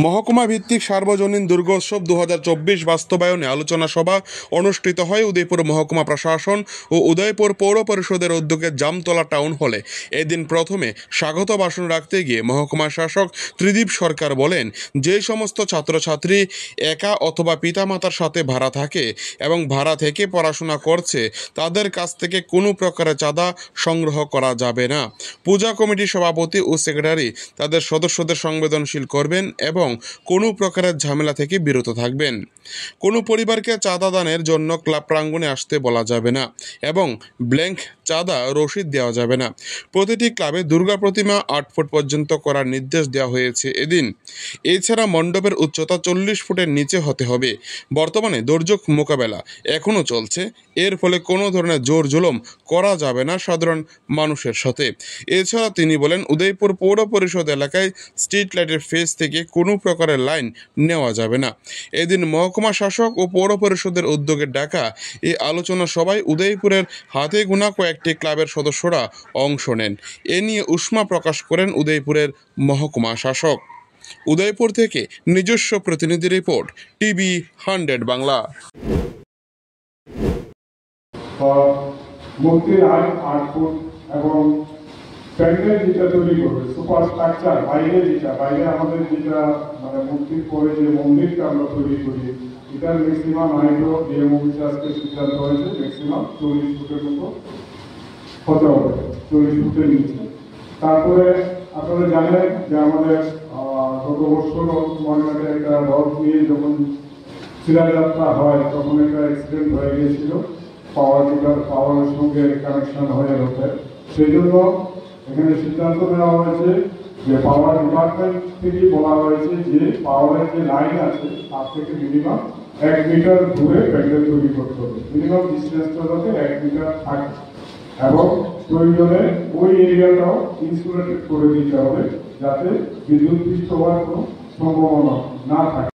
মহকুমা ভিত্তিক সার্বজনীন দুর্গোৎসব 2024 বাস্তবায়নে আলোচনা সভা অনুষ্ঠিত হয় উদয়পুর মহকুমা প্রশাসন ও উদয়পুর পৌর পরিষদের উদ্যোগে জামতলা টাউন হলে। এদিন প্রথমে স্বাগত ভাষণ রাখতে গিয়ে মহকুমা শাসক ত্রিদীপ সরকার বলেন, যে সমস্ত ছাত্রছাত্রী একা অথবা পিতামাতার সাথে ভাড়া থাকে এবং ভাড়া থেকে পড়াশোনা করছে তাদের কাছ থেকে কোনো প্রকারের চাঁদা সংগ্রহ করা যাবে না। পূজা কমিটির সভাপতি ও সেক্রেটারি তাদের সদস্যদের সংবেদনশীল করবেন এবং কোনো প্রকারের ঝামেলা থেকে বিরত থাকবেন। কোনো পরিবারকে চাঁদা দানের জন্য ক্লাব প্রাঙ্গণে আসতে বলা যাবে না এবং ব্ল্যাঙ্ক চাঁদা রসিদ দেওয়া যাবে না। প্রতিটি ক্লাবে দুর্গা প্রতিমা 8 ফুট পর্যন্ত করার নির্দেশ দেওয়া হয়েছে এদিন। এছাড়া মণ্ডপের উচ্চতা 40 ফুটের নিচে হতে হবে। বর্তমানে দুর্যোগ মোকাবেলা এখনও চলছে, এর ফলে কোনো ধরনের জোর জুলুম করা যাবে না সাধারণ মানুষের সাথে। এছাড়া তিনি বলেন, উদয়পুর পৌর পরিষদ এলাকায় স্ট্রিট লাইটের ফেজ থেকে কোনো প্রকারের লাইন নেওয়া যাবে না। এদিন মহকুমা শাসক ও পৌর পরিষদের উদ্যোগে ডাকা এই আলোচনা সভায় উদয়পুরের হাতে গোনা কয়েকটি ক্লাবের সদস্যরা অংশ নেন। এ নিয়ে উষ্মা প্রকাশ করেন উদয়পুরের মহকুমা শাসক। উদয়পুর থেকে নিজস্ব প্রতিনিধি রিপোর্ট, টিভি 100 বাংলা। মূর্তির 8 ফুট এবং প্যান্ডেল যেটা তৈরি করবে সুপার স্ট্রাকচার বাইরে আমাদের যেটা মানে মূর্তির পরে যে মন্দিরটা আমরা তৈরি করি এটার ম্যাক্সিমাম হাইটও ডিএম অফিসে আজকে সিদ্ধান্ত হয়েছে ম্যাক্সিমাম 40 ফুটের মতো হতে হবে, 40 ফুটের নিচে। তারপরে আপনারা জানেন যে আমাদের গত বছর ময়নাতে একটা রথ নিয়ে যখন শিলাযাত্রা হয় তখন একটা অ্যাক্সিডেন্ট হয়ে গিয়েছিল, পাওয়ারের সঙ্গে কানেকশন হয়ে রয়েছে। সেই জন্য এখানে সিদ্ধান্ত নেওয়া হয়েছে যে পাওয়ার ডিপার্টমেন্ট থেকে বলা হয়েছে যে পাওয়ারের যে লাইন আছে তার থেকে মিনিমাম 1 মিটার দূরে প্যান্ডেল তৈরি করতে হবে। মিনিমাম ডিস্টেন্সটা যাতে 1 মিটার থাকে এবং প্রয়োজনে ওই এরিয়াটাও ইনসুলেটেড করে দিতে হবে যাতে বিদ্যুৎ পৃষ্ঠ হওয়ার কোনো সম্ভাবনা না থাকে।